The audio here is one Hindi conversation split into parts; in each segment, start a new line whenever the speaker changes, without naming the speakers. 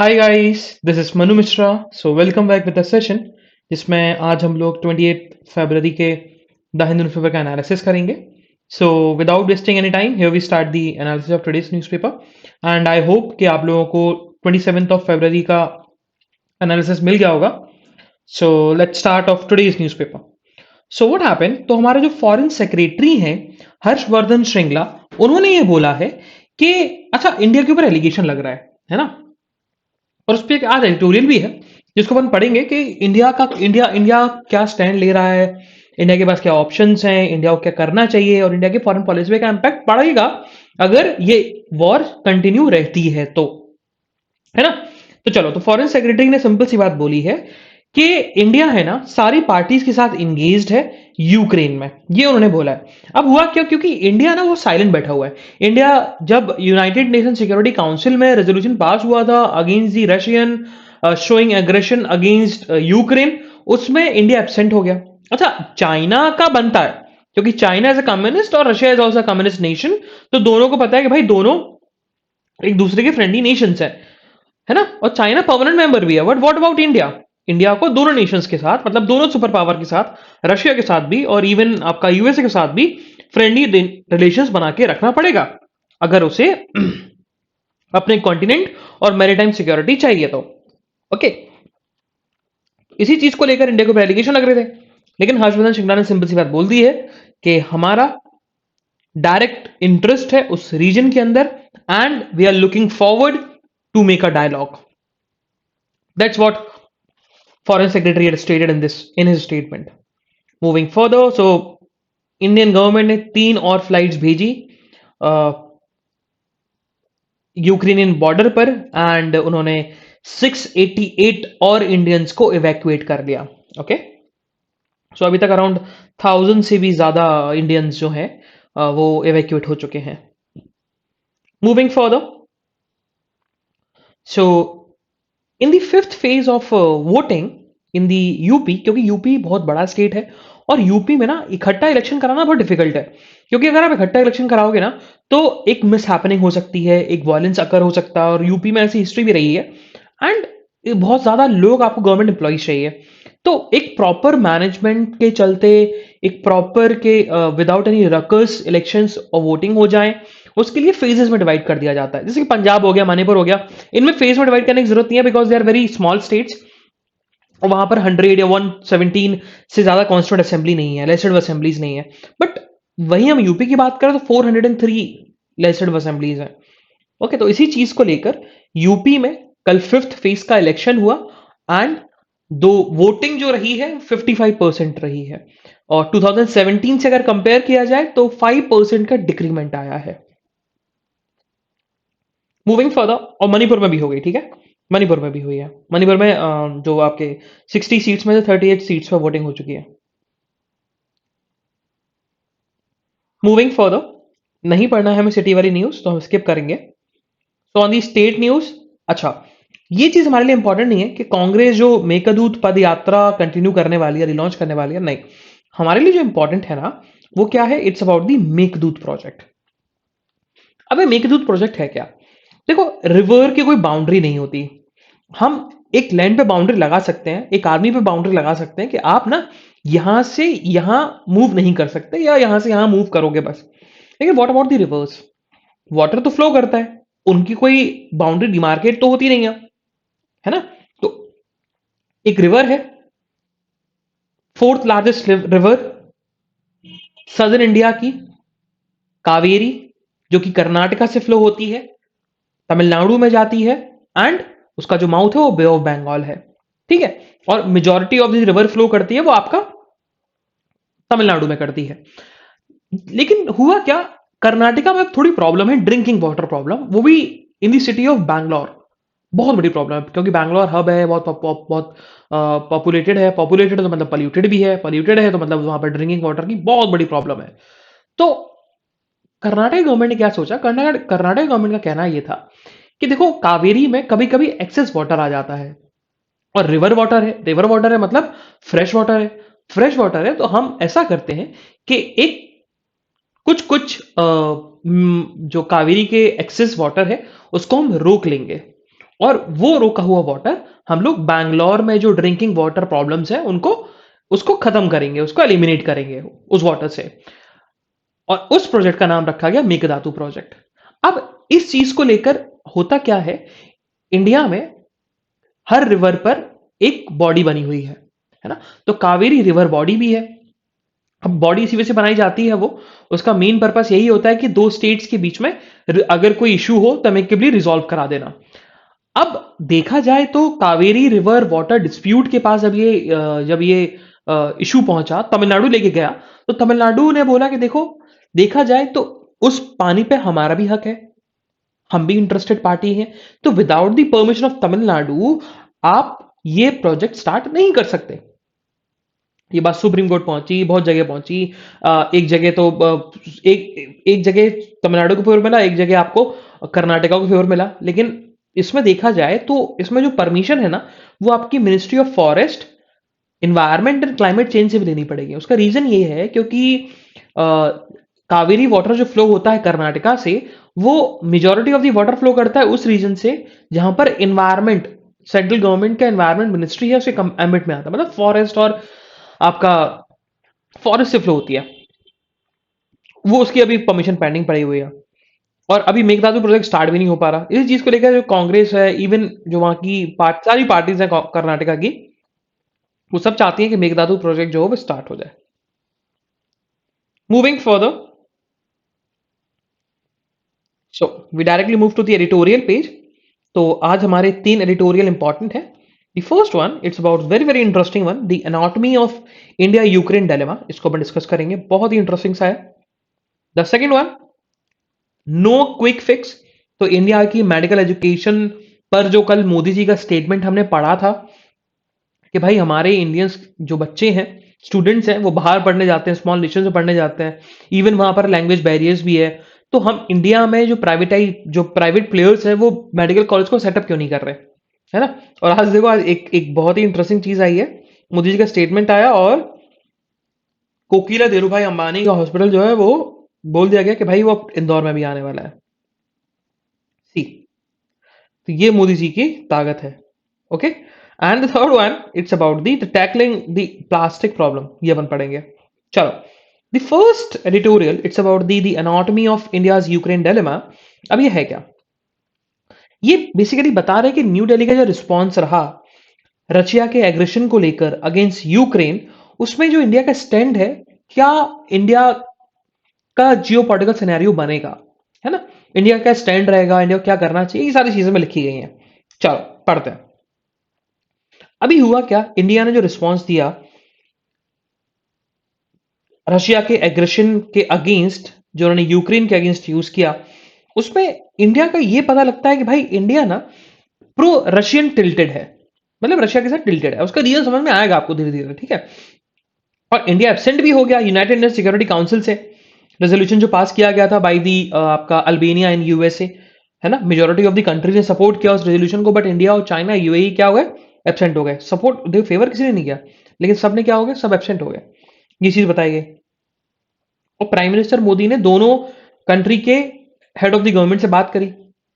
Hi guys, this is Manu Mishra. So welcome back with the session जिसमें आज हम लोग 28 फरवरी के द हिंदू न्यूज़पेपर का एनालिसिस करेंगे। So without wasting any time here we start the analysis of today's newspaper and I hope कि आप लोगों को 27 ऑफ फरवरी का एनालिसिस मिल गया होगा। So let's start of today's newspaper. So what happened, तो हमारे जो फॉरेन सेक्रेटरी हैं हर्षवर्धन श्रृंगला, उन्होंने ये बोला है कि अच्छा इंडिया के ऊपर एलिगेशन लग रहा है ना, और उस पर एक आज एडिटोरियल भी है जिसको अपन पढ़ेंगे कि इंडिया क्या स्टैंड ले रहा है, इंडिया के पास क्या ऑप्शंस हैं, इंडिया को क्या करना चाहिए और इंडिया की फॉरेन पॉलिसी पे क्या इम्पैक्ट पड़ेगा अगर ये वॉर कंटिन्यू रहती है तो, है ना। तो चलो, तो फॉरेन सेक्रेटरी ने सिंपल सी बात बोली है कि इंडिया है ना सारी पार्टीज के साथ इंगेज्ड है यूक्रेन में, ये उन्होंने बोला है। अब हुआ क्यों? क्योंकि इंडिया ना वो साइलेंट बैठा हुआ है। इंडिया जब यूनाइटेड नेशन सिक्योरिटी काउंसिल में रेजोल्यूशन पास हुआ था against the Russian showing aggression against Ukraine, उसमें इंडिया एब्सेंट हो गया। अच्छा, चाइना का बनता है क्योंकि चाइना एज अ कम्युनिस्ट और Russia is also communist nation, तो दोनों को पता है कि भाई दोनों एक दूसरे के फ्रेंडली नेशंस है ना। और चाइना परमानेंट मेंबर भी है। But what about India? India को दोनों नेशंस के साथ, मतलब दोनों सुपर पावर के साथ, रशिया के साथ भी और इवन आपका यूएसए के साथ भी फ्रेंडली रिलेशंस बना के रखना पड़ेगा अगर उसे अपने कॉन्टिनेंट और मैरीटाइम सिक्योरिटी चाहिए तो। ओके, इसी चीज को लेकर इंडिया को एलिगेशन लग रहे थे, लेकिन हर्षवर्धन श्रृंगला ने सिंपल सी बात बोल दी है कि हमारा डायरेक्ट इंटरेस्ट है उस रीजन के अंदर and we are looking forward to make a dialogue. That's what foreign secretary had stated in his statement. Moving further, so Indian government ने 3 और फ्लाइट्स भेजी यूक्रेनियन बॉर्डर पर एंड उन्होंने 688 और इंडियंस को इवैक्यूएट कर लिया। ओके, सो अभी तक अराउंड 1000 से भी ज्यादा इंडियंस जो हैं वो इवैक्यूएट हो चुके हैं। Moving further, so in the fifth phase of voting in the UP, क्योंकि यूपी बहुत बड़ा स्टेट है और यूपी में ना इकट्ठा इलेक्शन कराना बहुत डिफिकल्ट है, क्योंकि अगर आप इकट्ठा इलेक्शन कराओगे ना तो एक मिस हैपनिंग हो सकती है, एक वायलेंस अकर हो सकता है, और यूपी में ऐसी हिस्ट्री भी रही है एंड बहुत ज्यादा लोग आपको गवर्नमेंट एम्प्लॉइज चाहिए। तो एक प्रॉपर मैनेजमेंट के चलते, एक प्रॉपर के विदाउट एनी रकर्स इलेक्शंस और वोटिंग हो जाए, उसके लिए फेजेस में डिवाइड कर दिया जाता है। जैसे कि पंजाब हो गया, मणिपुर हो गया, इनमें फेज में डिवाइड करने की जरूरत नहीं है because they are very small states और वहां पर 100 या 117 से ज्यादा कॉन्स्टिट्यूंट असेंबली नहीं है, लेजिस्लेटिव असेंबलीज नहीं है। बट वहीं हम यूपी की बात करें तो 403 लेजिस्लेटिव असेंबलीज हैं। ओके, तो इसी चीज को लेकर यूपी में कल फिफ्थ फेज का इलेक्शन हुआ एंड दो वोटिंग जो रही है 55% रही है, और 2017 से अगर कंपेयर किया जाए तो 5% का डिक्रीमेंट आया है। मूविंग फर्दर, और मणिपुर में भी हो गई, ठीक है, मणिपुर में भी हुई है। मणिपुर में जो आपके 60 सीट्स में से 38 सीट्स पर वोटिंग हो चुकी है। मूविंग फर्दर, नहीं पढ़ना है हमें सिटी वाली न्यूज तो हम स्किप करेंगे। तो ऑन दी स्टेट न्यूज, अच्छा ये चीज हमारे लिए इंपॉर्टेंट नहीं है कि कांग्रेस जो मेघदूत पद यात्रा कंटिन्यू करने वाली है, रिलॉन्च करने वाली है, नहीं। हमारे लिए जो इंपॉर्टेंट है ना वो क्या है, it's about the Meghdoot project. अब ये मेघदूत प्रोजेक्ट है क्या? देखो, रिवर की कोई बाउंड्री नहीं होती। हम एक लैंड पे बाउंड्री लगा सकते हैं, एक आर्मी पे बाउंड्री लगा सकते हैं कि आप ना यहां से यहां मूव नहीं कर सकते या यहां से यहां मूव करोगे बस। लेकिन what about the reverse? Water तो फ्लो करता है, उनकी कोई बाउंड्री डिमार्केट तो होती नहीं है ना। तो एक रिवर है, fourth largest river southern India की, कावेरी, जो कि कर्नाटका से फ्लो होती है, तमिलनाडु में जाती है एंड उसका जो माउथ है वो बे ऑफ बंगाल है, ठीक है। और majority of the river flow करती है वो आपका तमिलनाडु में करती है। लेकिन हुआ क्या, कर्नाटका में थोड़ी प्रॉब्लम है, ड्रिंकिंग वाटर प्रॉब्लम, वो भी in the city of Bangalore. बहुत बड़ी प्रॉब्लम है क्योंकि बैंगलोर हब है, बहुत पॉपुलेटेड है। पॉपुलेटेड है तो मतलब पॉल्यूटेड भी है, पॉल्यूटेड है तो मतलब वहां पर ड्रिंकिंग वाटर की बहुत बड़ी प्रॉब्लम है। तो कर्नाटक गवर्नमेंट ने क्या सोचा, कर्नाटक गवर्नमेंट का कहना यह था कि देखो कावेरी में कभी कभी एक्सेस वाटर आ जाता है और रिवर वाटर है, रिवर वाटर है मतलब फ्रेश वाटर है, फ्रेश वाटर है, तो हम ऐसा करते हैं कि एक कुछ कुछ जो कावेरी के एक्सेस वाटर है उसको हम रोक लेंगे और वो रोका हुआ वाटर हम लोग बैंगलोर में जो ड्रिंकिंग वाटर प्रॉब्लम्स है उनको उसको खत्म करेंगे, उसको एलिमिनेट करेंगे उस वाटर से। और उस प्रोजेक्ट का नाम रखा गया मेघदातु प्रोजेक्ट। अब इस चीज को लेकर होता क्या है, इंडिया में हर रिवर पर एक बॉडी बनी हुई है ना। तो कावेरी रिवर बॉडी भी है। अब बॉडी इसी वजह से बनाई जाती है, वो उसका मेन पर्पस यही होता है कि दो स्टेट्स के बीच में अगर कोई इशू हो तो अमेकेबली रिजॉल्व करा देना। अब देखा जाए तो कावेरी रिवर वाटर डिस्प्यूट के पास जब ये इशू पहुंचा, तमिलनाडु लेके गया, तो तमिलनाडु ने बोला कि देखो, देखा जाए तो उस पानी पे हमारा भी हक है, हम भी इंटरेस्टेड पार्टी हैं, तो without the permission of Tamil Nadu आप ये प्रोजेक्ट स्टार्ट नहीं कर सकते। ये बात सुप्रीम कोर्ट पहुंची, बहुत जगह पहुंची। एक जगह तो एक एक जगह तमिलनाडु को फेवर मिला, एक जगह आपको कर्नाटका को फेवर मिला। लेकिन इसमें देखा जाए तो इसमें जो परमिशन है ना, वो आपकी ministry of forest, environment and climate change से भी लेनी पड़ेगी। उसका रीजन ये है क्योंकि अ, कावेरी वाटर जो फ्लो होता है कर्नाटका से, वो majority of the water flow करता है उस रीजन से जहां पर इन्वायरमेंट, सेंट्रल गवर्नमेंट का इन्वायरमेंट मिनिस्ट्री है, उसके एम्बिट में आता है, मतलब फॉरेस्ट और आपका फॉरेस्ट से फ्लो होती है वो। उसकी अभी परमिशन पेंडिंग पड़ी हुई है, और अभी मेघदातु प्रोजेक्ट स्टार्ट भी नहीं हो पा रहा। इस चीज को लेकर जो कांग्रेस है, इवन जो वहां की सारी पार्टीज है कर्नाटका की, वो सब चाहती है कि मेघदातु प्रोजेक्ट जो हो वो स्टार्ट हो जाए। Moving further, so we directly move to the editorial page. तो आज हमारे 3 एडिटोरियल इंपॉर्टेंट है। The first one, it's about very very interesting one, the anatomy of India Ukraine dilemma. इसको अपन डिस्कस करेंगे, बहुत ही इंटरेस्टिंग सा है। The second one, no quick fix. तो इंडिया की मेडिकल एजुकेशन पर जो कल मोदी जी का स्टेटमेंट हमने पढ़ा था कि भाई हमारे इंडियंस जो बच्चे हैं, स्टूडेंट्स हैं, वो बाहर पढ़ने जाते हैं, स्मॉल नेशन में पढ़ने जाते हैं, इवन वहां पर लैंग्वेज बैरियर्स भी है। तो हम इंडिया में जो प्राइवेट प्लेयर्स हैं, वो मेडिकल कॉलेज को सेटअप क्यों नहीं कर रहे, है ना। और आज देखो, आज एक एक बहुत ही इंटरेस्टिंग चीज आई है। मोदी जी का स्टेटमेंट आया और कोकिला धीरूभाई अंबानी का हॉस्पिटल जो है वो बोल दिया गया कि भाई वो अब इंदौर में भी आने वाला है। सी, तो ये मोदी जी की ताकत है। Okay, and the third one, it's about the tackling the plastic problem, ये अपन पढ़ेंगे। चलो, the first editorial, it's about the anatomy of India's Ukraine dilemma. अब ये है क्या, ये बेसिकली बता रहे हैं कि न्यू दिल्ली का जो रिस्पॉन्स रहा रशिया के एग्रेशन को लेकर अगेंस्ट यूक्रेन, उसमें जो इंडिया का स्टैंड है, क्या इंडिया का जियो पॉलिटिकल सिनेरियो बनेगा, है ना। इंडिया का स्टैंड रहेगा, इंडिया को क्या करना चाहिए, ये सारी चीजें में लिखी गई हैं। चलो पढ़ते हैं। अभी हुआ क्या, इंडिया ने जो रिस्पॉन्स दिया रशिया के एग्रेशन के अगेंस्ट, जो उन्होंने यूक्रेन के अगेंस्ट यूज किया, उसमें इंडिया का ये पता लगता है कि भाई इंडिया ना प्रो रशियन टिल्टेड है, मतलब रशिया के साथ टिल्टेड है। उसका रीजन समझ में आएगा आपको धीरे धीरे, ठीक है। और इंडिया एब्सेंट भी हो गया यूनाइटेड नेशन सिक्योरिटी काउंसिल से। रेजोल्यूशन जो पास किया गया था बाय दी आपका अल्बेनिया एंड यूएसए, है ना, मेजोरिटी ऑफ द कंट्रीज ने सपोर्ट किया उस रेजोल्यूशन को, बट इंडिया और चाइना यूएई क्या हो गए, एब्सेंट हो गए। सपोर्ट देखो, फेवर किसी ने नहीं किया, लेकिन सब ने क्या हो गया, सब एब्सेंट हो गए। ये चीज बताई गई। और प्राइम मिनिस्टर मोदी ने दोनों कंट्री के हेड ऑफ द गवर्नमेंट से बात करी,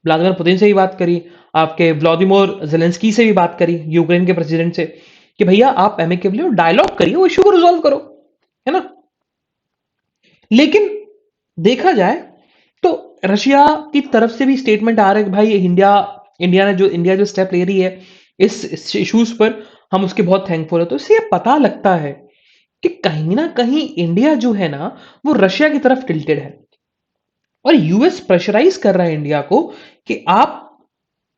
व्लादिमीर पुतिन से भी बात करी, आपके व्लादिमीर जेलेंस्की से भी बात करी, यूक्रेन के प्रेसिडेंट से, कि भैया आप एमिकेबली डायलॉग करिए, वो इश्यू को रिजॉल्व करो, है ना। लेकिन देखा जाए तो रशिया की तरफ से भी स्टेटमेंट आ रहा है कि भाई इंडिया जो स्टेप ले रही है इस इश्यूज पर, हम उसके बहुत थैंकफुल है। तो इससे ये पता लगता है कि कहीं ना कहीं इंडिया जो है ना, वो रशिया की तरफ टिल्टेड है, और यूएस प्रेशराइज कर रहा है इंडिया को कि आप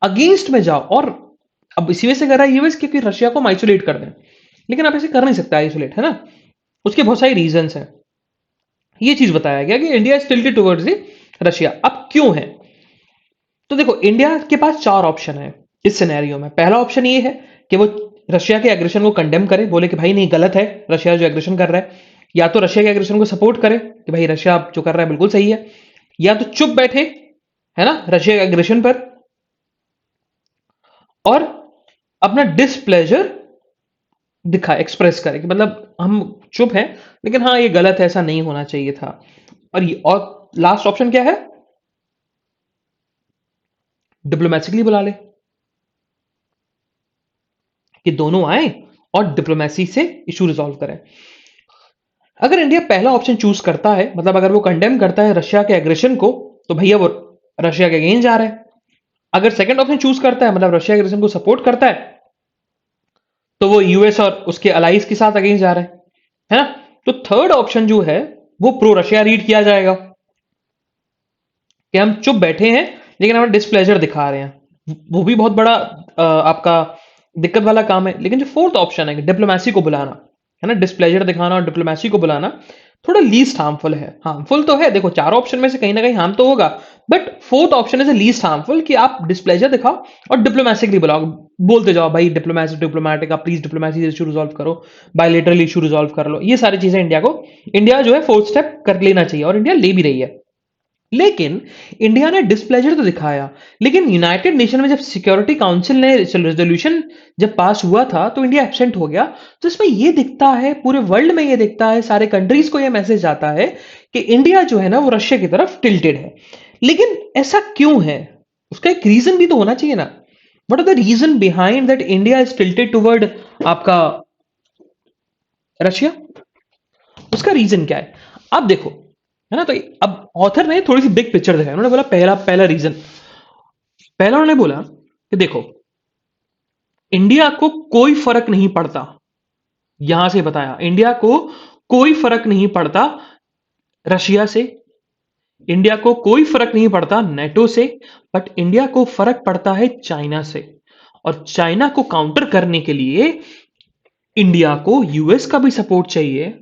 अगेंस्ट में जाओ। और अब इसी वजह से कर रहा है यूएस क्योंकि रशिया को हम आइसोलेट कर दें, लेकिन आप ऐसे कर नहीं सकते आइसोलेट, है ना। उसके बहुत सारे रीजंस हैं। ये चीज बताया गया कि India is tilted towards the Russia. अब क्यों है, तो देखो इंडिया के पास 4 ऑप्शन है इस सिनेरियो में। पहला ऑप्शन ये है कि वो रशिया के एग्रेशन को कंडेम करे, बोले कि भाई नहीं, गलत है रशिया जो एग्रेशन कर रहा है। या तो रशिया के एग्रेशन को सपोर्ट करे कि भाई रशिया जो कर रहा है बिल्कुल सही है, या तो चुप बैठे, है ना, रशिया के एग्रेशन पर, और अपना डिसप्लेजर दिखाए, एक्सप्रेस करे कि मतलब हम चुप हैं, लेकिन हाँ ये गलत है, ऐसा नहीं होना चाहिए था। और लास्ट ऑप्शन क्या है, डिप्लोमैटिकली बुला ले, कि दोनों आए और डिप्लोमेसी से इशू रिजॉल्व करें। अगर इंडिया पहला ऑप्शन चूज करता है, मतलब अगर वो कंडेम करता है रशिया के एग्रेशन को, तो भैया वो रशिया के अगेंस्ट जा रहा है। अगर सेकंड ऑप्शन चूज करता है, मतलब रशिया एग्रेशन को सपोर्ट करता है, तो वो यूएस और उसके अलाइज के साथ अगेंस्ट जा रहा है ना। तो थर्ड ऑप्शन जो है वो प्रो रशिया रीड किया जाएगा, कि हम चुप बैठे हैं लेकिन हमारा डिस्प्लेजर दिखा रहे हैं। वो भी बहुत बड़ा आपका दिक्कत वाला काम है। लेकिन जो फोर्थ ऑप्शन है डिप्लोमेसी को बुलाना, है ना, डिस्प्लेजर दिखाना और डिप्लोमेसी को बुलाना, थोड़ा लीस्ट हार्मफुल है। हार्मफुल तो है, देखो चार ऑप्शन में से कहीं ना कहीं हार्म तो होगा, but fourth option is least harmful, कि आप डिस्प्लेजर दिखाओ और डिप्लोमेटिकली बुलाओ, बोलते जाओ भाई डिप्लोमेटिक आप प्लीज डिप्लोमेसी इशू रिजॉल्व करो, बायलेटरल इशू रिजॉल्व कर लो। ये सारी चीजें इंडिया जो है फोर्थ स्टेप कर लेना चाहिए, और इंडिया ले भी रही है। लेकिन इंडिया ने डिस्प्लेजर तो दिखाया, लेकिन यूनाइटेड नेशन में जब सिक्योरिटी काउंसिल ने रेजोल्यूशन जब पास हुआ था तो इंडिया एब्सेंट हो गया। तो इसमें यह दिखता है, पूरे वर्ल्ड में यह दिखता है, सारे कंट्रीज को यह मैसेज आता है कि इंडिया जो है ना वो रशिया की तरफ टिल्टेड है। लेकिन ऐसा क्यों है? उसका एक रीजन भी तो होना चाहिए ना। What are the reason behind that India is tilted toward आपका रशिया? उसका रीजन क्या है? अब देखो, है ना, तो अब ऑथर ने थोड़ी सी बिग पिक्चर दिखाई। उन्होंने बोला पहला पहला रीजन, पहला उन्होंने बोला कि देखो, इंडिया को कोई फर्क नहीं पड़ता, यहां से बताया, इंडिया को कोई फर्क नहीं पड़ता रशिया से, इंडिया को कोई फर्क नहीं पड़ता नेटो से, बट इंडिया को फर्क पड़ता है चाइना से। और चाइना को काउंटर करने के लिए इंडिया को यूएस का भी सपोर्ट चाहिए।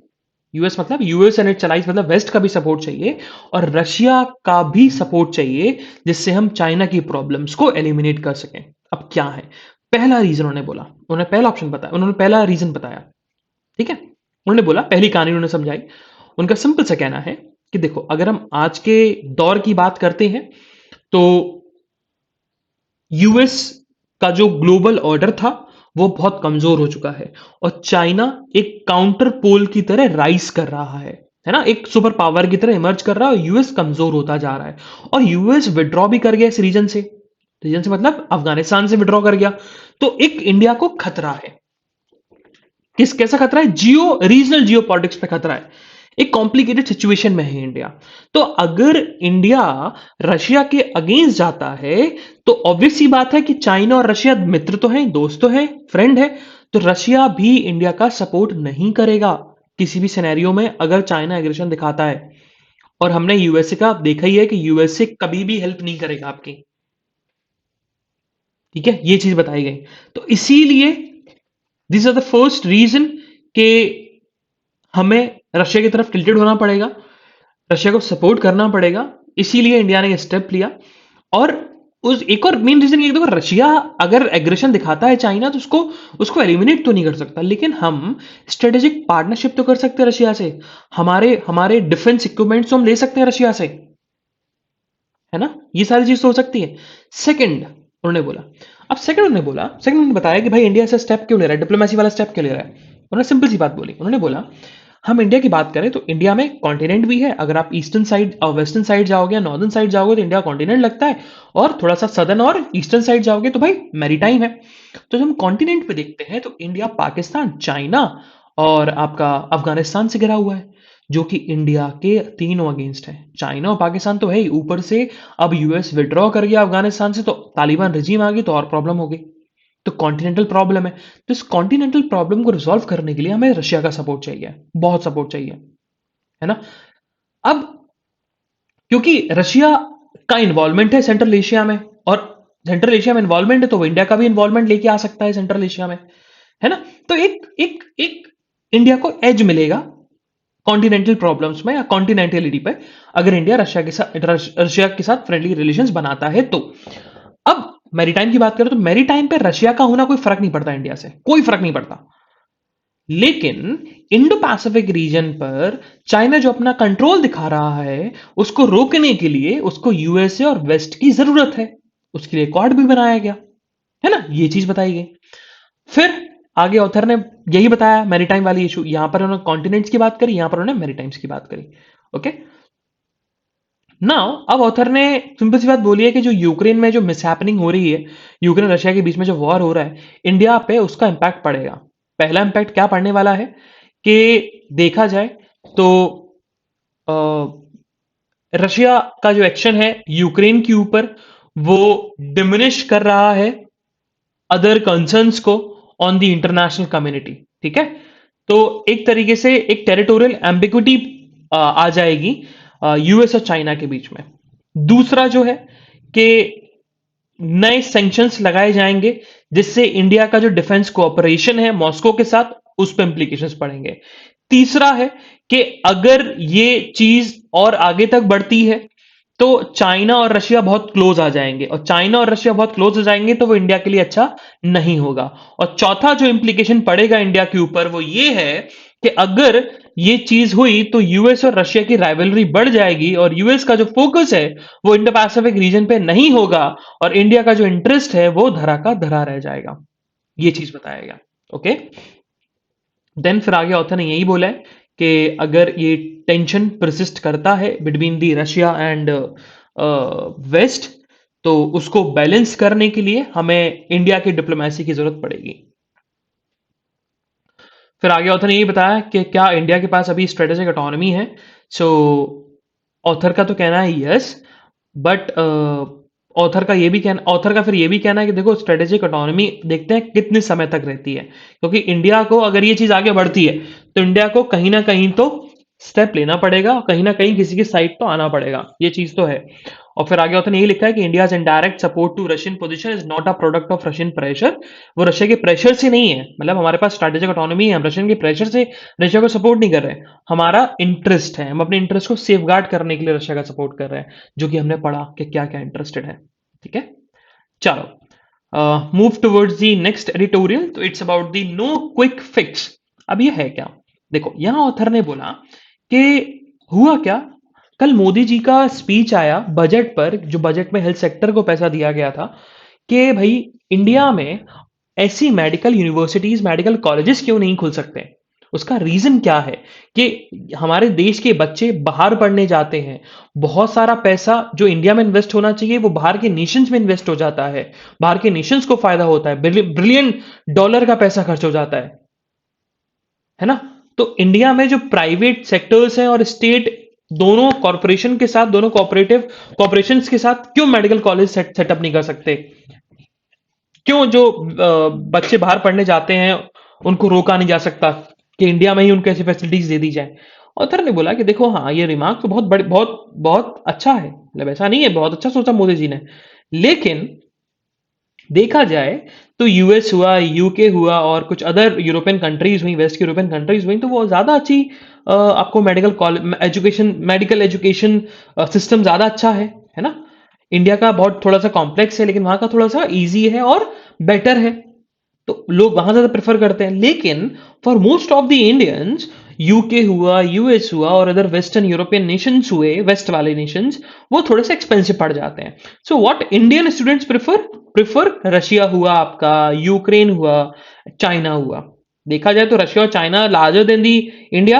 यूएस मतलब यूएस एंड इट्स एलाइज, मतलब वेस्ट का भी सपोर्ट चाहिए, और रशिया का भी सपोर्ट चाहिए, जिससे हम चाइना की प्रॉब्लम्स को एलिमिनेट कर सकें। अब क्या है पहला रीजन? उन्होंने बोला, उन्होंने पहला ऑप्शन बताया, उन्होंने पहला रीजन बताया, ठीक है। उन्होंने बोला, पहली कहानी उन्होंने समझाई। उनका सिंपल सा कहना है कि देखो, अगर हम आज के दौर की बात करते हैं तो यूएस का जो ग्लोबल ऑर्डर था वो बहुत कमजोर हो चुका है, और चाइना एक काउंटर पोल की तरह राइज कर रहा है ना, एक सुपर पावर की तरह इमर्ज कर रहा है, और यूएस कमजोर होता जा रहा है। और यूएस विड्रॉ भी कर गया इस रीजन से मतलब अफगानिस्तान से विड्रॉ कर गया। तो एक इंडिया को खतरा है। कैसा खतरा है? रीजनल जियो पॉलिटिक्स पे खतरा है। एक कॉम्प्लिकेटेड सिचुएशन में है इंडिया। तो अगर इंडिया रशिया के अगेंस्ट जाता है, तो ऑब्वियस सी बात है कि चाइना और रशिया मित्र तो हैं, दोस्त तो हैं, फ्रेंड है, तो रशिया भी इंडिया का सपोर्ट नहीं करेगा किसी भी सिनेरियो में अगर चाइना एग्रेशन दिखाता है। और हमने यूएसए का देखा ही है कि यूएसए कभी भी हेल्प नहीं करेगा आपकी, ठीक है, ये चीज बताई गई। तो इसीलिए this are the first reason कि हमें रशिया की तरफ टिल्टेड होना पड़ेगा, रशिया को सपोर्ट करना पड़ेगा। इसीलिए इंडिया ने स्टेप लिया। और उस एक और मेन रीजन ये देखो, रशिया अगर एग्रेशन दिखाता है चाइना, तो उसको उसको एलिमिनेट तो नहीं कर सकता, लेकिन हम स्ट्रेटेजिक पार्टनरशिप तो कर सकते हैं रशिया से। हमारे हमारे डिफेंस इक्विपमेंट्स तो हम ले सकते हैं रशिया से, है ना, ये सारी चीज तो हो सकती है। सेकंड उन्होंने बोला, अब सेकंड उन्होंने बताया कि भाई इंडिया से स्टेप क्यों ले रहा है, डिप्लोमेसी वाला स्टेप क्यों ले रहा है। उन्होंने सिंपल सी बात बोली, उन्होंने बोला हम इंडिया की बात करें तो इंडिया में कॉन्टिनेंट भी है। अगर आप ईस्टर्न साइड और वेस्टर्न साइड जाओगे, नॉर्दर्न साइड जाओगे, तो इंडिया कॉन्टिनेंट लगता है, और थोड़ा सा सदर्न और ईस्टर्न साइड जाओगे तो भाई मैरीटाइम है। तो जब हम कॉन्टिनेंट पे देखते हैं तो इंडिया पाकिस्तान, चाइना और आपका अफगानिस्तान से घिरा हुआ है, जो कि इंडिया के तीनों अगेंस्ट है। चाइना और पाकिस्तान तो है ही, ऊपर से अब यूएस विड्रॉ कर गया अफगानिस्तान से, तो तालिबान रिजीम आ गई तो और प्रॉब्लम हो गई। तो कॉन्टिनेंटल प्रॉब्लम है। तो इस कॉन्टिनेंटल प्रॉब्लम को रिजॉल्व करने के लिए हमें रशिया का सपोर्ट चाहिए, बहुत सपोर्ट चाहिए, है ना। अब क्योंकि रशिया का इन्वॉल्वमेंट है सेंट्रल एशिया में, और सेंट्रल एशिया में इन्वॉल्वमेंट है, तो वो इंडिया का भी इन्वॉल्वमेंट लेके आ सकता है सेंट्रल एशिया में, है ना। तो एक एक एक इंडिया को एज मिलेगा कॉन्टिनेंटल प्रॉब्लम्स में या कॉन्टिनेंटलिटी पे, अगर इंडिया रशिया के साथ फ्रेंडली रिलेशंस बनाता है तो। अब मैरीटाइम की बात करें तो मैरीटाइम पे रशिया का होना कोई फर्क नहीं पड़ता इंडिया से, कोई फर्क नहीं पड़ता। लेकिन इंडो पैसिफिक रीजन पर चाइना जो अपना कंट्रोल दिखा रहा है, उसको रोकने के लिए उसको यूएसए और वेस्ट की जरूरत है। उसके लिए क्वाड भी बनाया गया, है ना, ये चीज बताई गई। फिर आगे ऑथर ने यही बताया मैरीटाइम वाली इशू, यहां पर उन्होंने कॉन्टिनेंट्स की बात करी, यहां पर उन्होंने मैरीटाइम्स की बात करी। ओके, नाउ अब ऑथर ने सिंपल सी बात बोली है कि जो यूक्रेन में जो मिसहैपनिंग हो रही है, यूक्रेन रशिया के बीच में जो वॉर हो रहा है, इंडिया पे उसका इम्पैक्ट पड़ेगा। पहला इम्पैक्ट क्या पड़ने वाला है कि देखा जाए तो अ, रशिया का जो एक्शन है यूक्रेन के ऊपर, वो डिमिनिश कर रहा है अदर कंसर्न्स को ऑन द इंटरनेशनल कम्युनिटी। ठीक है, तो एक तरीके से एक टेरिटोरियल एम्बिग्विटी आ जाएगी यूएस और चाइना के बीच में। दूसरा जो है कि नए सैंक्शंस लगाए जाएंगे, जिससे इंडिया का जो डिफेंस कोऑपरेशन है मॉस्को के साथ, उस पर इंप्लीकेशंस पड़ेंगे। तीसरा है कि अगर ये चीज और आगे तक बढ़ती है तो चाइना और रशिया बहुत क्लोज आ जाएंगे, और चाइना और रशिया बहुत क्लोज हो जाएंगे तो वो इंडिया के लिए अच्छा नहीं होगा। और चौथा जो इंप्लीकेशन पड़ेगा इंडिया के ऊपर वो ये है कि अगर ये चीज हुई तो यूएस और रशिया की राइवलरी बढ़ जाएगी, और यूएस का जो फोकस है वो इंडो पैसिफिक रीजन पे नहीं होगा, और इंडिया का जो इंटरेस्ट है वो धरा का धरा रह जाएगा। ये चीज बताएगा। ओके, देन फिर आगे ऑथर ने यही बोला है कि अगर ये टेंशन परसिस्ट करता है between the Russia and west, तो उसको बैलेंस करने के लिए हमें इंडिया की डिप्लोमेसी की जरूरत पड़ेगी। फिर आगे ऑथर ने यही बताया कि क्या इंडिया के पास अभी स्ट्रेटेजिक ऑटोनॉमी है। सो ऑथर का तो कहना है यस, बट ऑथर का फिर ये भी कहना है कि देखो स्ट्रेटेजिक ऑटोनॉमी देखते हैं कितने समय तक रहती है, क्योंकि इंडिया को अगर ये चीज आगे बढ़ती है तो इंडिया को कहीं ना कहीं तो स्टेप लेना पड़ेगा, और कहीं ना कहीं किसी की साइड तो आना पड़ेगा, ये चीज तो है। और फिर आगे ऑथर ने यही लिखा है कि India indirect support to Russian position is not a product of Russian pressure. वो रशिया के प्रेशर से नहीं है, मतलब हमारे पास स्ट्रेटेजिक ऑटोनॉमी है, हम रशियन के प्रेशर से रशिया को सपोर्ट नहीं कर रहे हैं। हमारा इंटरेस्ट है, हम अपने इंटरेस्ट को सेफगार्ड करने के लिए रशिया का सपोर्ट कर रहे हैं, जो कि हमने पढ़ा कि क्या क्या इंटरेस्टेड है। ठीक है, चलो move towards the next editorial. तो it's about the no quick fix. अब ये है क्या, देखो यहां ऑथर ने बोला कि हुआ क्या, कल मोदी जी का स्पीच आया बजट पर, जो बजट में हेल्थ सेक्टर को पैसा दिया गया था, कि भाई इंडिया में ऐसी मेडिकल यूनिवर्सिटीज मेडिकल कॉलेजेस क्यों नहीं खुल सकते। उसका रीजन क्या है कि हमारे देश के बच्चे बाहर पढ़ने जाते हैं, बहुत सारा पैसा जो इंडिया में इन्वेस्ट होना चाहिए वो बाहर के नेशंस में इन्वेस्ट हो जाता है, बाहर के नेशंस को फायदा होता है, ब्रिलियन डॉलर का पैसा खर्च हो जाता है ना। तो इंडिया में जो प्राइवेट सेक्टर्स हैं और स्टेट दोनों कॉरपोरेशन के साथ, दोनों कोऑपरेटिव कॉरपोरेशन के साथ क्यों मेडिकल कॉलेज सेटअप नहीं कर सकते, क्यों जो बच्चे बाहर पढ़ने जाते हैं उनको रोका नहीं जा सकता कि इंडिया में ही उनको ऐसी फैसिलिटीज दे दी जाए। ऑथर ने बोला कि देखो हाँ, ये रिमार्क तो बहुत बड़े बहुत बहुत अच्छा है, मतलब ऐसा नहीं है, बहुत अच्छा सोचा मोदी जी ने, लेकिन देखा जाए तो यूएस हुआ, यूके हुआ, और कुछ अदर यूरोपियन कंट्रीज हुई, वेस्ट यूरोपियन कंट्रीज हुई, तो वो ज्यादा अच्छी आपको medical college education medical education system ज्यादा अच्छा है ना। इंडिया का बहुत थोड़ा सा कॉम्प्लेक्स है, लेकिन वहां का थोड़ा सा इजी है और बेटर है, तो लोग वहां ज्यादा प्रेफर करते हैं। लेकिन for most of the Indians, UK हुआ, यूएस हुआ, और अदर वेस्टर्न यूरोपियन नेशंस हुए, वेस्ट वाले नेशंस, वो थोड़े से एक्सपेंसिव पड़ जाते हैं। So what Indian students prefer Russia हुआ आपका, यूक्रेन हुआ, चाइना हुआ। देखा जाए तो रशिया और चाइना लार्जर देन दी इंडिया,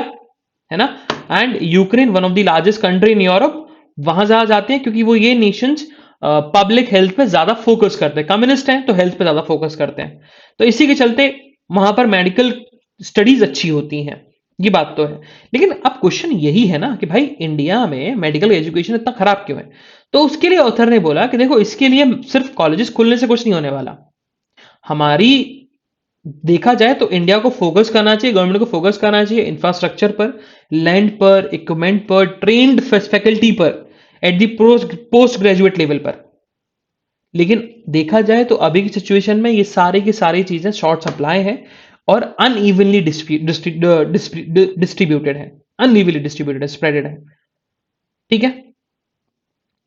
है ना, and Ukraine one of the largest country in Europe. वहां ज्यादा जाते हैं क्योंकि वो ये नेशंस पब्लिक हेल्थ पे ज्यादा फोकस करते हैं, कम्युनिस्ट हैं तो हेल्थ पे ज्यादा फोकस करते हैं, तो इसी के चलते वहां पर मेडिकल स्टडीज अच्छी होती हैं। ये बात तो है, लेकिन अब क्वेश्चन यही है ना कि भाई इंडिया में मेडिकल एजुकेशन इतना खराब क्यों है। तो उसके लिए ऑथर ने बोला कि देखो इसके लिए सिर्फ कॉलेजेस खुलने से कुछ नहीं होने वाला। हमारी देखा जाए तो इंडिया को फोकस करना चाहिए, गवर्नमेंट को फोकस करना चाहिए इंफ्रास्ट्रक्चर पर, लैंड पर, इक्विपमेंट पर, ट्रेन्ड फैकल्टी पर, at the post graduate level पर। लेकिन देखा जाए तो अभी की सिचुएशन में ये सारी की सारी चीजें शॉर्ट सप्लाई है और अनइवनली डिस्ट्रीब्यूटेड है, अनइवनली डिस्ट्रीब्यूटेड है, स्प्रेडेड है। ठीक है,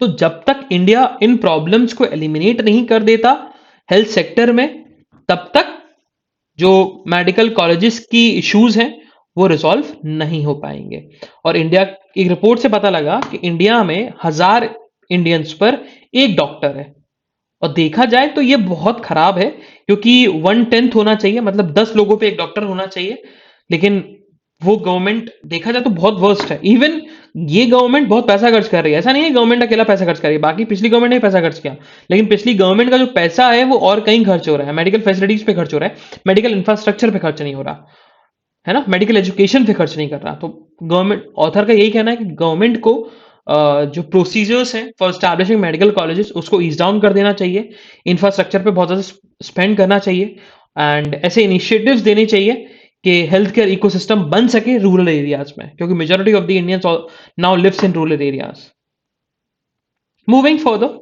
तो जब तक इंडिया इन प्रॉब्लम्स को एलिमिनेट नहीं कर देता हेल्थ सेक्टर में, तब तक जो मेडिकल कॉलेजेस की इश्यूज हैं वो रिजॉल्व नहीं हो पाएंगे। और इंडिया, एक रिपोर्ट से पता लगा कि इंडिया में 1000 इंडियंस पर एक डॉक्टर है, और देखा जाए तो ये बहुत खराब है, क्योंकि 1/10 होना चाहिए, मतलब 10 लोगों पे एक डॉक्टर होना चाहिए, लेकिन वो गवर्नमेंट देखा जाए तो बहुत वर्स्ट है। इवन ये गवर्नमेंट बहुत पैसा खर्च कर रही है, ऐसा नहीं है गवर्नमेंट अकेला पैसा खर्च कर रही है, बाकी पिछली गवर्नमेंट ने पैसा खर्च किया, लेकिन पिछली गवर्नमेंट का जो पैसा है वो और कहीं खर्च हो रहा है, मेडिकल फैसिलिटीज पे खर्च हो रहा है, मेडिकल इंफ्रास्ट्रक्चर पे खर्च नहीं हो रहा है ना, मेडिकल एजुकेशन पे खर्च नहीं कर रहा। तो गवर्नमेंट ऑथर का यही कहना है कि गवर्नमेंट को जो प्रोसीजर्स हैं फॉर स्टैब्लिशिंग मेडिकल कॉलेजेस उसको ईज डाउन कर देना चाहिए, इंफ्रास्ट्रक्चर पे बहुत ज़्यादा स्पेंड करना चाहिए, एंड ऐसे इनिशिएटिव्स देने चाहिए कि हेल्थ केयर इकोसिस्टम बन सके रूरल एरियाज में, क्योंकि majority of the Indians now lives in rural areas. Moving further,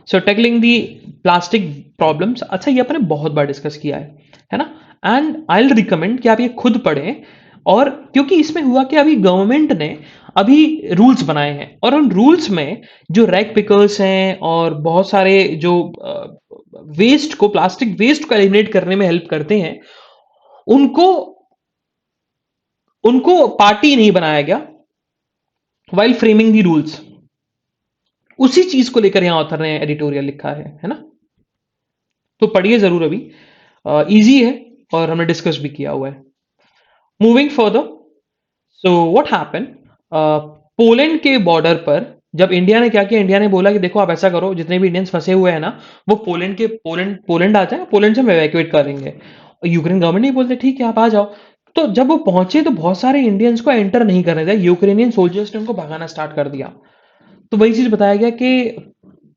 so tackling the plastic problems, अच्छा ये अपने बहुत बार डिस्कस किया है ना, एंड आई विल रिकमेंड कि आप ये खुद पढ़ें, और क्योंकि इसमें हुआ कि अभी गवर्नमेंट ने अभी रूल्स बनाए हैं, और उन रूल्स में जो रैक पिकर्स हैं और बहुत सारे जो वेस्ट को, प्लास्टिक वेस्ट को एलिमिनेट करने में हेल्प करते हैं, उनको उनको पार्टी नहीं बनाया गया वाइल फ्रेमिंग दी रूल्स। उसी चीज को लेकर यहां ऑथर ने एडिटोरियल लिखा है ना, तो पढ़िए जरूर, अभी इजी है और हमने डिस्कस भी किया हुआ है। Moving further, so what happen, Poland के बॉर्डर पर जब इंडिया ने क्या किया, इंडिया ने बोला कि देखो आप ऐसा करो, जितने भी इंडियंस फंसे हुए हैं ना वो पोलैंड आ जाए, पोलैंड से हम एवैक्यूएट करेंगे। यूक्रेन गवर्नमेंट नहीं बोलते ठीक है आप आ जाओ। तो जब वो पहुंचे तो बहुत सारे इंडियंस को एंटर नहीं करने दिया, यूक्रेनियन सोल्जर्स ने उनको भगाना स्टार्ट कर दिया। तो वही चीज बताया गया कि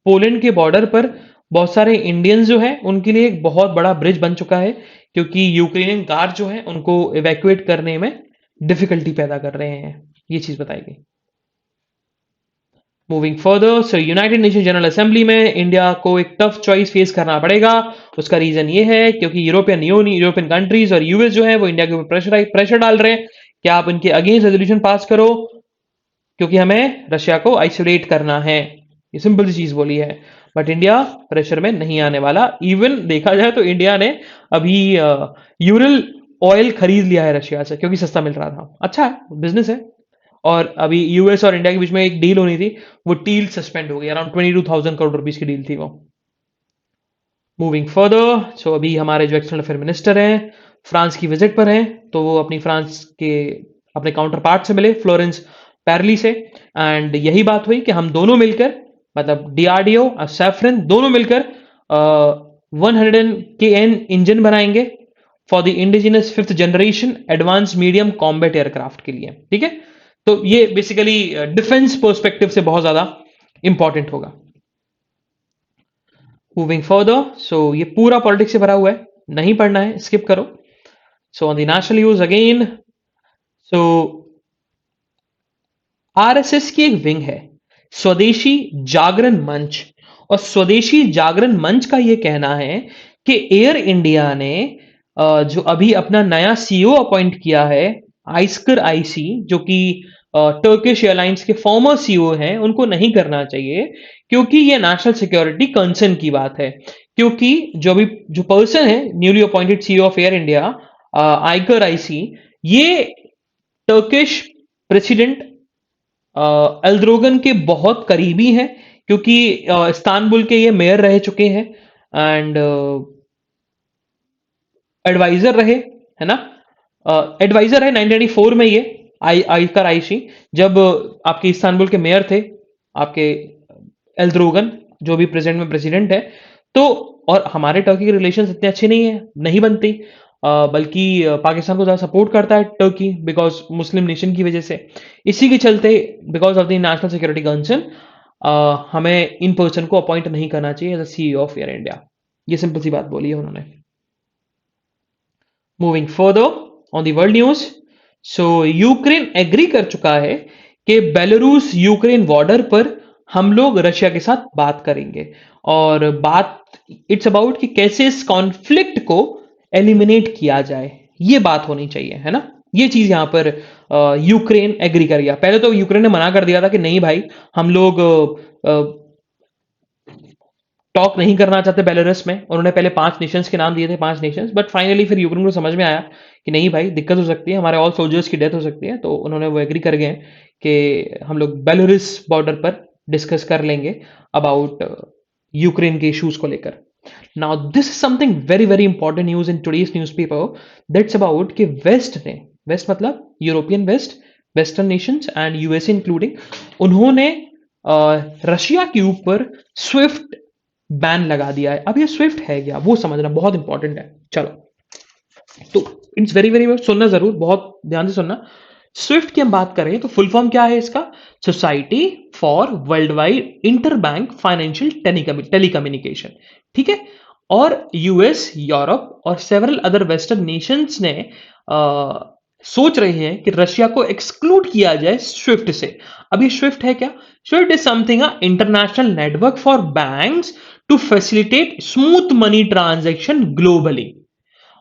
पोलैंड के बॉर्डर पर बहुत सारे इंडियंस जो हैं उनके लिए एक बहुत बड़ा ब्रिज बन चुका है, क्योंकि यूक्रेनियन गार्ड जो हैं उनको इवैक्यूएट करने में डिफिकल्टी पैदा कर रहे हैं, ये चीज बताई गई। मूविंग फर्दर, सो यूनाइटेड नेशन जनरल असेंबली में इंडिया को एक टफ चॉइस फेस करना पड़ेगा। उसका रीजन ये है क्योंकि यूरोपियन कंट्रीज और यूएस जो है वो इंडिया के ऊपर प्रेशर डाल रहे हैं कि आप इनके अगेंस्ट रेजोल्यूशन पास करो, क्योंकि हमें रशिया को आइसोलेट करना है। ये सिंपल सी चीज बोली है, बट इंडिया प्रेशर में नहीं आने वाला। इवन देखा जाए तो इंडिया ने अभी यूरल ऑयल खरीद लिया है रशिया से, क्योंकि सस्ता मिल रहा था। अच्छा है, बिजनेस है। और अभी यूएस और इंडिया के बीच में एक डील होनी थी, वो डील सस्पेंड हो गई, अराउंड 22,000 करोड़ रुपीज की डील थी वो। मूविंग फर्दर, सो अभी हमारे जो एक्सटर्नल अफेयर मिनिस्टर हैं फ्रांस की विजिट पर हैं, तो वो अपनी फ्रांस के अपने काउंटर पार्ट से मिले, फ्लोरेंस पैरली से, एंड यही बात हुई कि हम दोनों मिलकर, मतलब डीआरडीओ और सैफरन दोनों मिलकर 100 KN इंजन बनाएंगे for the indigenous fifth generation advance medium combat aircraft के लिए। ठीक है, तो ये बेसिकली डिफेंस पर्सपेक्टिव से बहुत ज्यादा इंपॉर्टेंट होगा। मूविंग फर्दर, सो ये पूरा पॉलिटिक्स से भरा हुआ है, नहीं पढ़ना है स्किप करो। So on the national news again, so RSS की एक विंग है स्वदेशी जागरण मंच, और स्वदेशी जागरण मंच का यह कहना है कि एयर इंडिया ने जो अभी अपना नया सीईओ अपॉइंट किया है आइस्कर आईसी, जो कि टर्किश एयरलाइंस के फॉर्मर सीईओ हैं, उनको नहीं करना चाहिए, क्योंकि ये नेशनल सिक्योरिटी कंसर्न की बात है। क्योंकि जो पर्सन है newly appointed CEO of Air India Ilker Ayci, ये टर्किश प्रेसिडेंट एल्द्रोगन के बहुत करीबी हैं, क्योंकि इस्तांबुल के ये मेयर रह चुके हैं, एंड एडवाइजर रहे, है ना, एडवाइजर है 1994 में ये आइकर आइशी, जब आपके इस्तांबुल के मेयर थे आपके एल्द्रोगन, जो भी प्रेजेंट में प्रेसिडेंट है। तो और हमारे टर्की के रिलेशंस इतने अच्छे नहीं है, नहीं बनती, बल्कि पाकिस्तान को ज़्यादा सपोर्ट करता है टर्की, बिकॉज मुस्लिम नेशन की वजह से। इसी के चलते because of the national security concern हमें इन पर्सन को अपॉइंट नहीं करना चाहिए as a CEO of Air India. ये सिंपल सी बात बोली है उन्होंने। Moving further on the world news, so Ukraine agree कर चुका है कि बेलारूस यूक्रेन बॉर्डर पर हम लोग रशिया के साथ बात करेंगे, और बात इट्स अबाउट कि कैसे इस कॉन्फ्लिक्ट को एलिमिनेट किया जाए, ये बात होनी चाहिए, है ना। ये चीज यहां पर यूक्रेन एग्री कर गया। पहले तो यूक्रेन ने मना कर दिया था कि नहीं भाई, हम लोग टॉक नहीं करना चाहते बेलारूस में। उन्होंने पहले 5 नेशंस के नाम दिए थे, 5 नेशंस, बट फाइनली फिर यूक्रेन को समझ में आया कि नहीं भाई, दिक्कत हो सकती है, हमारे ऑल सोल्जर्स की डेथ हो सकती है, तो उन्होंने वो एग्री कर गए कि हम लोग बेलारूस बॉर्डर पर डिस्कस कर लेंगे अबाउट यूक्रेन के इश्यूज को लेकर। Now this is something very very important news in today's newspaper, that's about कि वेस्ट ने वेस्ट मतलब European west, western nations and USA including, उन्होंने रशिया के ऊपर स्विफ्ट बैन लगा दिया है। अब ये स्विफ्ट है क्या वो समझना बहुत इंपॉर्टेंट है। चलो, तो इट्स वेरी वेरी सुनना जरूर, बहुत ध्यान से सुनना। स्विफ्ट की हम बात करें तो फुल फॉर्म क्या है इसका? Society for world wide inter bank financial telecommunication, ठीक है। और यूएस, यूरोप और सेवरल अदर वेस्टर्न नेशंस ने सोच रहे हैं कि रशिया को एक्सक्लूड किया जाए स्विफ्ट से। अब ये स्विफ्ट है क्या? SWIFT is something international network for banks to facilitate smooth money transaction globally.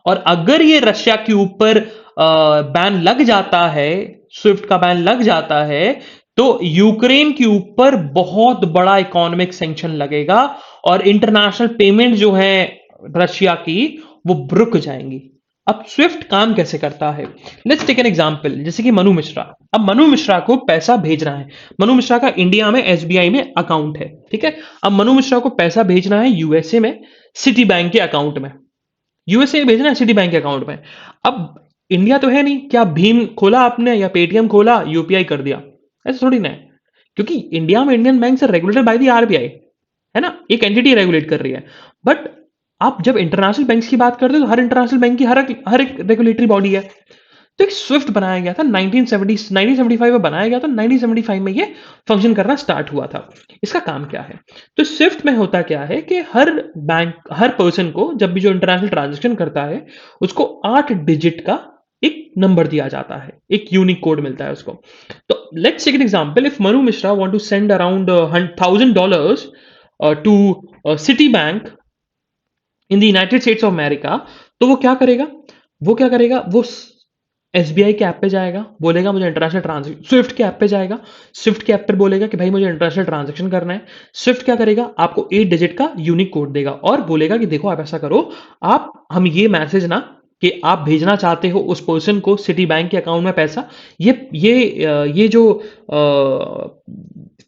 और अगर ये रशिया के ऊपर बैन लग जाता है, स्विफ्ट का बैन लग जाता है, तो यूक्रेन के ऊपर बहुत बड़ा इकोनॉमिक सैंक्शन लगेगा और इंटरनेशनल पेमेंट जो है रशिया की वो रुक जाएंगी। अब स्विफ्ट काम कैसे करता है? लेट्स टेक एन एग्जांपल, जैसे कि मनु मिश्रा। अब मनु मिश्रा को पैसा भेजना है। मनु मिश्रा का इंडिया में एसबीआई में अकाउंट है, ठीक है। अब मनु मिश्रा को पैसा भेजना है यूएसए में सिटी बैंक के अकाउंट में, यूएसए भेजना है सिटी बैंक के अकाउंट में। अब इंडिया तो है नहीं, क्या भीम खोला आपने या पेटीएम खोला यूपीआई कर दिया? ऐसा थोड़ी ना है, क्योंकि इंडिया में इंडियन बैंक से रेगुलेटेड बाय द आरबीआई, है ना, एक एंटिटी रेगुलेट कर रही है। बट आप जब इंटरनेशनल बैंक्स की बात करते हो तो हर इंटरनेशनल बैंक की हर एक रेगुलेटरी बॉडी है। तो एक स्विफ्ट बनाया गया था 1975 में बनाया गया था, 1975 में ये फंक्शन करना स्टार्ट हुआ था। इसका काम क्या है? तो स्विफ्ट में होता क्या है कि हर बैंक, हर पर्सन को जब भी जो इंटरनेशनल ट्रांजेक्शन करता है उसको 8 डिजिट का एक नंबर दिया जाता है, एक यूनिक कोड मिलता है उसको। तो let's take an example, if Manu Mishra want to send around $1,000 to Citi Bank in the United States of America, तो वो एसबीआई के ऐप पे जाएगा, बोलेगा मुझे इंटरनेशनल ट्रांजेक्शन, स्विफ्ट के ऐप पे जाएगा, स्विफ्ट के ऐप पर बोलेगा कि भाई मुझे इंटरनेशनल ट्रांजेक्शन करना है। स्विफ्ट क्या करेगा? आपको 8 डिजिट का यूनिक कोड देगा और बोलेगा कि देखो आप ऐसा करो, आप हम ये मैसेज ना कि आप भेजना चाहते हो उस पर्सन को सिटी बैंक के अकाउंट में पैसा, ये जो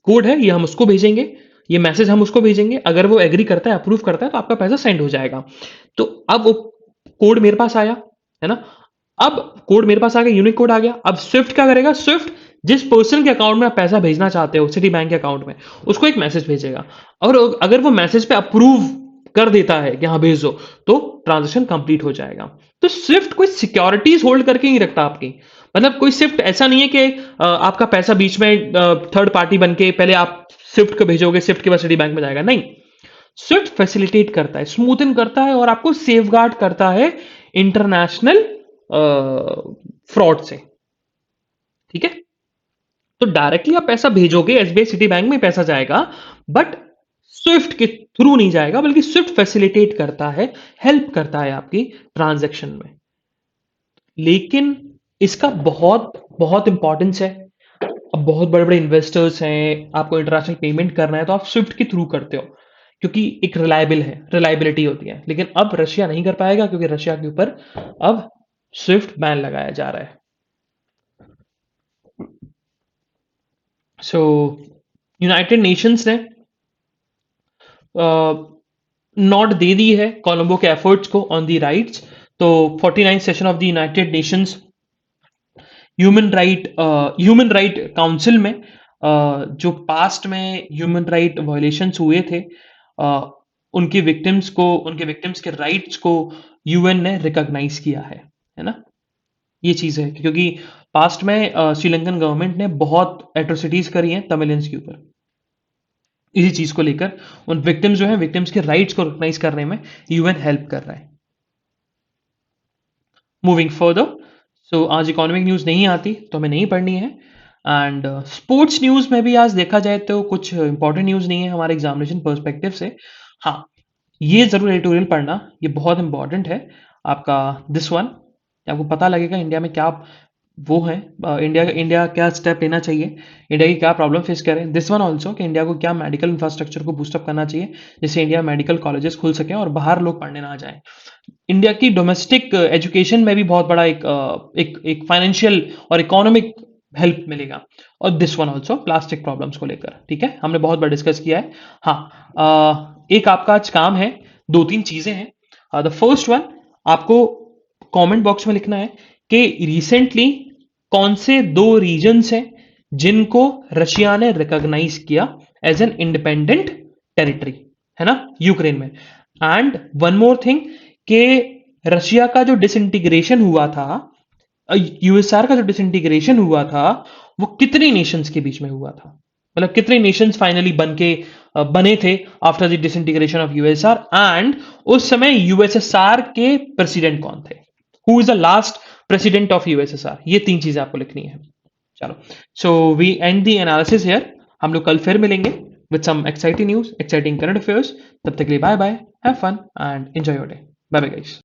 कोड है ये हम उसको भेजेंगे, ये मैसेज हम उसको भेजेंगे, अगर वो एग्री करता है, अप्रूव करता है, तो आपका पैसा सेंड हो जाएगा। तो अब वो कोड मेरे पास आया, है ना। अब कोड मेरे पास आ गया, यूनिक कोड आ गया। अब स्विफ्ट क्या करेगा? स्विफ्ट जिस पर्सन के अकाउंट में आप पैसा भेजना चाहते हो सिटी बैंक के अकाउंट में, उसको एक मैसेज भेजेगा और अगर वो मैसेज पे अप्रूव कर देता है कि हाँ भेज दो, तो ट्रांजेक्शन कंप्लीट हो जाएगा। तो स्विफ्ट कोई सिक्योरिटीज होल्ड करके नहीं रखता आपकी, मतलब कोई स्विफ्ट ऐसा नहीं है कि आपका पैसा बीच में थर्ड पार्टी बन के पहले आप स्विफ्ट को भेजोगे, स्विफ्ट के बाद सिटी बैंक में जाएगा, नहीं। स्विफ्ट फैसिलिटेट करता है, स्मूथन करता है और आपको सेफगार्ड करता है इंटरनेशनल फ्रॉड से, ठीक है। तो डायरेक्टली आप पैसा भेजोगे, एसबीआई सिटी बैंक में पैसा जाएगा, बट स्विफ्ट के थ्रू नहीं जाएगा, बल्कि स्विफ्ट फैसिलिटेट करता है, हेल्प करता है आपकी ट्रांजैक्शन में। लेकिन इसका बहुत बहुत इंपॉर्टेंस है। अब बहुत बड़े बड़े इन्वेस्टर्स हैं, आपको इंटरनेशनल पेमेंट करना है तो आप स्विफ्ट के थ्रू करते हो, क्योंकि एक रिलायबिलिटी होती है। लेकिन अब रशिया नहीं कर पाएगा, क्योंकि रशिया के ऊपर अब स्विफ्ट बैन लगाया जा रहा है। सो यूनाइटेड नेशंस ने नॉट दे दी है कोलंबो के एफर्ट्स को ऑन दी राइट्स। तो 49 session of the United Nations human right council में जो पास्ट में ह्यूमन राइट वायलेशंस हुए थे, उनके विक्टिम्स के राइट्स को यूएन ने रिकॉग्नाइज किया है ना। ये चीज है क्योंकि पास्ट में श्रीलंकन गवर्नमेंट ने बहुत एट्रोसिटीज करी हैं तमिलियंस के ऊपर। इसी चीज को लेकर उन विक्टिम्स जो हैं, विक्टिम्स के राइट्स को रिकॉग्नाइज करने में यूएन हेल्प कर रहा है। मूविंग फर्दर, सो आज इकोनॉमिक न्यूज नहीं आती तो हमें नहीं पढ़नी है। एंड स्पोर्ट्स न्यूज में भी आज देखा जाए तो कुछ इंपॉर्टेंट न्यूज नहीं है हमारे एग्जामिनेशन पर्सपेक्टिव से। हाँ, ये जरूर एडिटोरियल पढ़ना, ये बहुत इंपॉर्टेंट है आपका। दिस वन, आपको पता लगेगा इंडिया में क्या वो है, इंडिया क्या स्टेप लेना चाहिए, इंडिया की क्या प्रॉब्लम फेस करें। दिस वन ऑल्सो कि इंडिया को क्या मेडिकल इंफ्रास्ट्रक्चर को बूस्टअप करना चाहिए जिससे इंडिया मेडिकल कॉलेजेस खुल सकें और बाहर लोग पढ़ने ना जाएं। इंडिया की डोमेस्टिक एजुकेशन में भी बहुत बड़ा एक फाइनेंशियल और इकोनॉमिक हेल्प मिलेगा। और this one also plastic problems को लेकर, ठीक है, हमने बहुत बार डिस्कस किया है। हाँ, एक आपका आज काम है, 2-3 चीजें हैं। द फर्स्ट वन, आपको कमेंट बॉक्स में लिखना है कि रिसेंटली कौन से दो रीजन्स हैं जिनको रशिया ने रिकॉग्नाइज किया एज एन इंडिपेंडेंट टेरिटरी, है ना, यूक्रेन में। एंड वन मोर थिंग कि रशिया का जो डिसइंटीग्रेशन हुआ था, यूएसआर का जो डिसइंटीग्रेशन हुआ था, वो कितने नेशंस के बीच में हुआ था, मतलब कितने नेशंस फाइनली बने थे after the disintegration of USR, and उस समय यूएसएसआर के प्रेसिडेंट कौन थे, who is the last president of USSR. ये तीन चीजें आपको लिखनी है। चलो, so we end the analysis here. हम लोग कल फिर मिलेंगे with some exciting news, exciting current affairs. तब तक के लिए bye bye, have fun and enjoy your day. Bye bye guys.